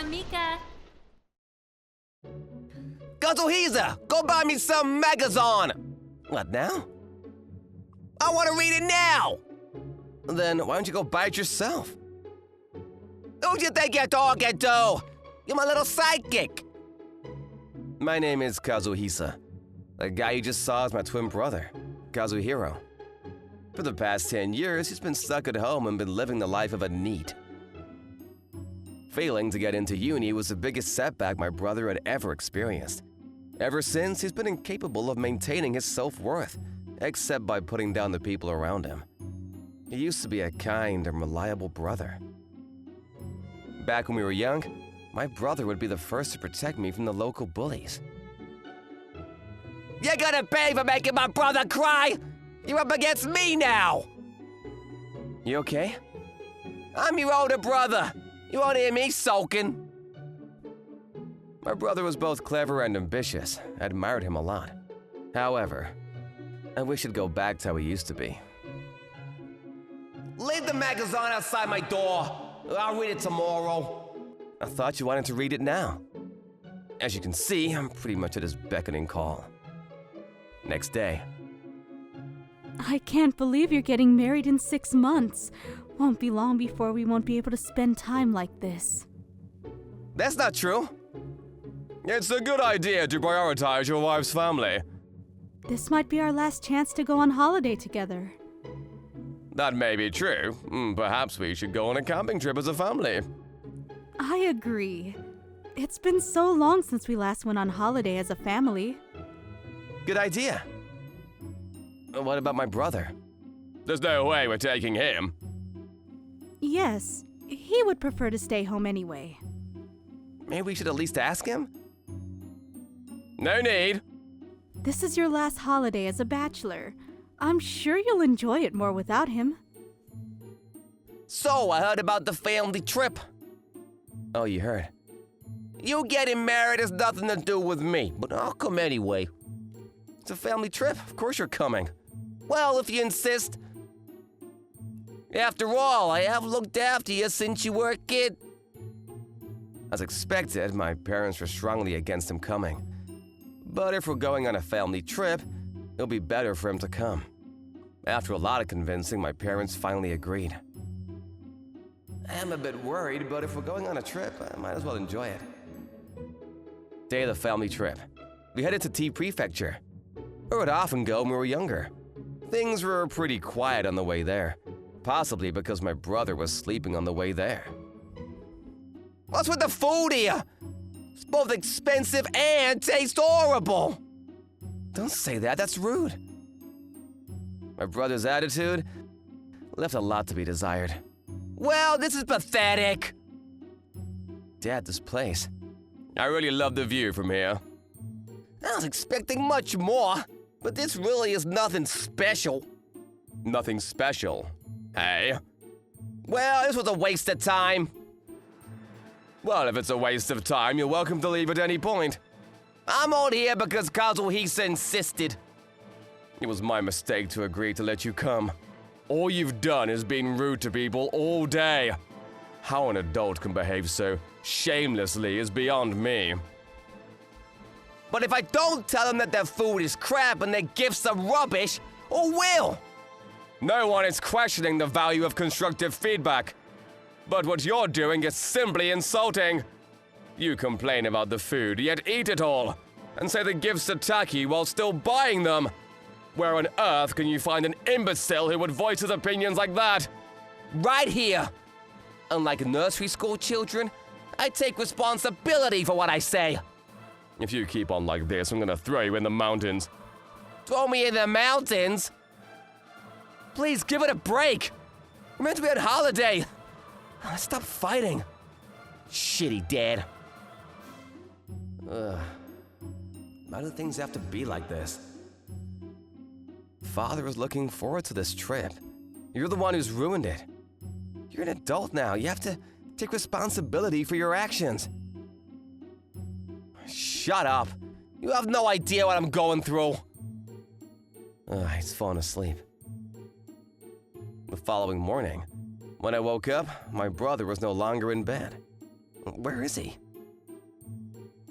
on, Mika. Kazuhisa, go buy me some magazine! What now? I want to read it now! Then why don't you go buy it yourself? Who do you think you're talking to? You're my little sidekick. My name is Kazuhisa. The guy you just saw is my twin brother, Kazuhiro. For the past 10 years, he's been stuck at home and been living the life of a NEET. Failing to get into uni was the biggest setback my brother had ever experienced. Ever since, he's been incapable of maintaining his self-worth, except by putting down the people around him. He used to be a kind and reliable brother. Back when we were young, my brother would be the first to protect me from the local bullies. You're gonna pay for making my brother cry! You're up against me now! You okay? I'm your older brother. You won't hear me sulking. My brother was both clever and ambitious. I admired him a lot. However, I wish he'd go back to how he used to be. Leave the magazine outside my door. I'll read it tomorrow. I thought you wanted to read it now. As you can see, I'm pretty much at his beckoning call. Next day. I can't believe you're getting married in 6 months. Won't be long before we won't be able to spend time like this. That's not true. It's a good idea to prioritize your wife's family. This might be our last chance to go on holiday together. That may be true. Perhaps we should go on a camping trip as a family. I agree. It's been so long since we last went on holiday as a family. Good idea. What about my brother? There's no way we're taking him. Yes, he would prefer to stay home anyway. Maybe we should at least ask him? No need. This is your last holiday as a bachelor. I'm sure you'll enjoy it more without him. So, I heard about the family trip. Oh, you heard? You getting married has nothing to do with me, but I'll come anyway. It's a family trip. Of course you're coming. Well, if you insist. After all, I have looked after you since you were a kid. As expected, my parents were strongly against him coming. But if we're going on a family trip, it'll be better for him to come. After a lot of convincing, my parents finally agreed. I am a bit worried, but if we're going on a trip, I might as well enjoy it. Day of the family trip. We headed to T Prefecture. We would often go when we were younger. Things were pretty quiet on the way there, possibly because my brother was sleeping on the way there. What's with the food here? It's both expensive and tastes horrible. Don't say that, that's rude. My brother's attitude left a lot to be desired. Well, this is pathetic. Dad, this place. I really love the view from here. I was expecting much more, but this really is nothing special. Nothing special, hey? Well, this was a waste of time. Well, if it's a waste of time, you're welcome to leave at any point. I'm on here because Kazuhisa insisted. It was my mistake to agree to let you come. All you've done is been rude to people all day. How an adult can behave so shamelessly is beyond me. But if I don't tell them that their food is crap and their gifts are rubbish, who will? No one is questioning the value of constructive feedback. But what you're doing is simply insulting. You complain about the food, yet eat it all, and say the gifts are tacky while still buying them. Where on earth can you find an imbecile who would voice his opinions like that? Right here. Unlike nursery school children, I take responsibility for what I say. If you keep on like this, I'm gonna throw you in the mountains. Throw me in the mountains? Please give it a break. We're meant to be on holiday. Stop fighting. Shitty dad. Why do things have to be like this? Father was looking forward to this trip. You're the one who's ruined it. You're an adult now. You have to take responsibility for your actions. Shut up. You have no idea what I'm going through. He's fallen asleep. The following morning, when I woke up, my brother was no longer in bed. Where is he?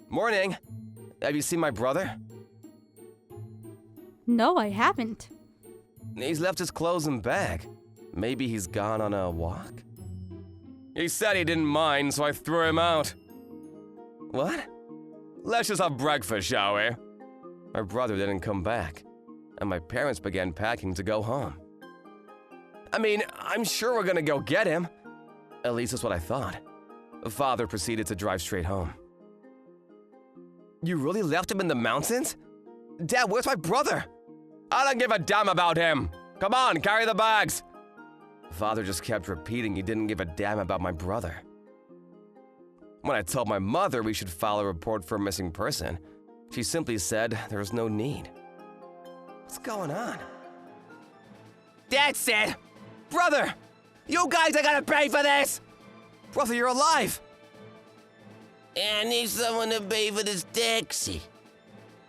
Morning. Have you seen my brother? No, I haven't. He's left his clothes and bag. Maybe he's gone on a walk? He said he didn't mind, so I threw him out. What? Let's just have breakfast, shall we? My brother didn't come back, and my parents began packing to go home. I mean, I'm sure we're gonna go get him. At least that's what I thought. Father proceeded to drive straight home. You really left him in the mountains? Dad, where's my brother? I don't give a damn about him. Come on, carry the bags. Father just kept repeating he didn't give a damn about my brother. When I told my mother we should file a report for a missing person, she simply said there was no need. What's going on? That's it! Brother! You guys are gonna pay for this! Brother, you're alive! I need someone to pay for this taxi.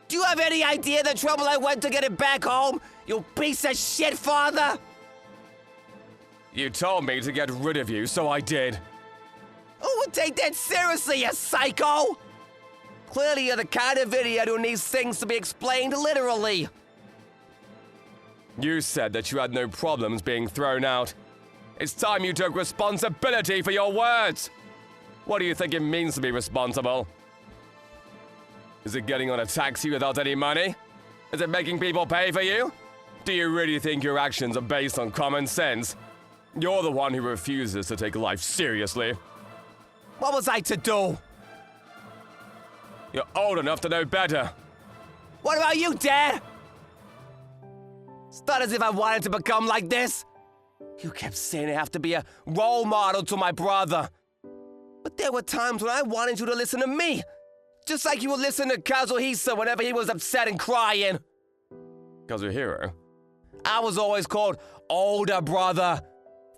Do you have any idea the trouble I went to get it back home, you piece of shit, Father? You told me to get rid of you, so I did. Who would take that seriously, you psycho? Clearly you're the kind of idiot who needs things to be explained literally. You said that you had no problems being thrown out. It's time you took responsibility for your words. What do you think it means to be responsible? Is it getting on a taxi without any money? Is it making people pay for you? Do you really think your actions are based on common sense? You're the one who refuses to take life seriously. What was I to do? You're old enough to know better. What about you, Dad? It's not as if I wanted to become like this. You kept saying I have to be a role model to my brother. But there were times when I wanted you to listen to me. Just like you would listen to Kazuhisa whenever he was upset and crying. Kazuhiro? I was always called older brother.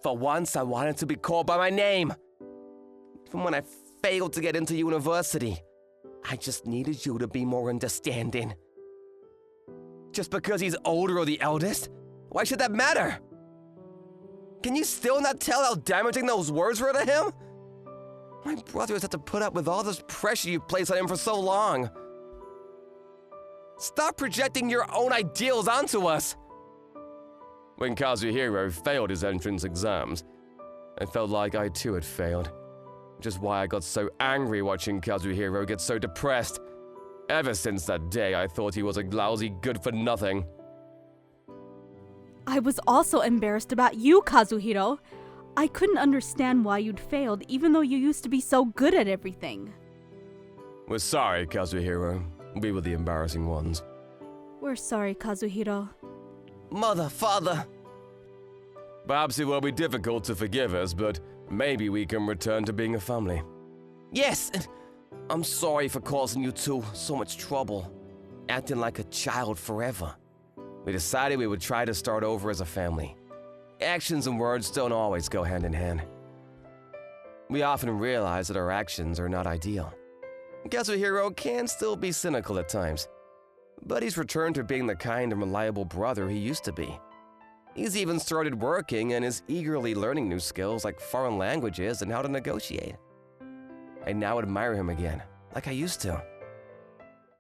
For once, I wanted to be called by my name. Even when I failed to get into university, I just needed you to be more understanding. Just because he's older or the eldest? Why should that matter? Can you still not tell how damaging those words were to him? My brother has had to put up with all this pressure you've placed on him for so long. Stop projecting your own ideals onto us. When Kazuhiro failed his entrance exams, I felt like I too had failed. Which is why I got so angry watching Kazuhiro get so depressed. Ever since that day, I thought he was a lousy good-for-nothing. I was also embarrassed about you, Kazuhiro. I couldn't understand why you'd failed, even though you used to be so good at everything. We're sorry, Kazuhiro. We were the embarrassing ones. We're sorry, Kazuhiro. Mother, father. Perhaps it will be difficult to forgive us, but maybe we can return to being a family. Yes, and I'm sorry for causing you two so much trouble, acting like a child forever. We decided we would try to start over as a family. Actions and words don't always go hand in hand. We often realize that our actions are not ideal. Kazuhiro can still be cynical at times, but he's returned to being the kind and reliable brother he used to be. He's even started working and is eagerly learning new skills like foreign languages and how to negotiate. I now admire him again, like I used to.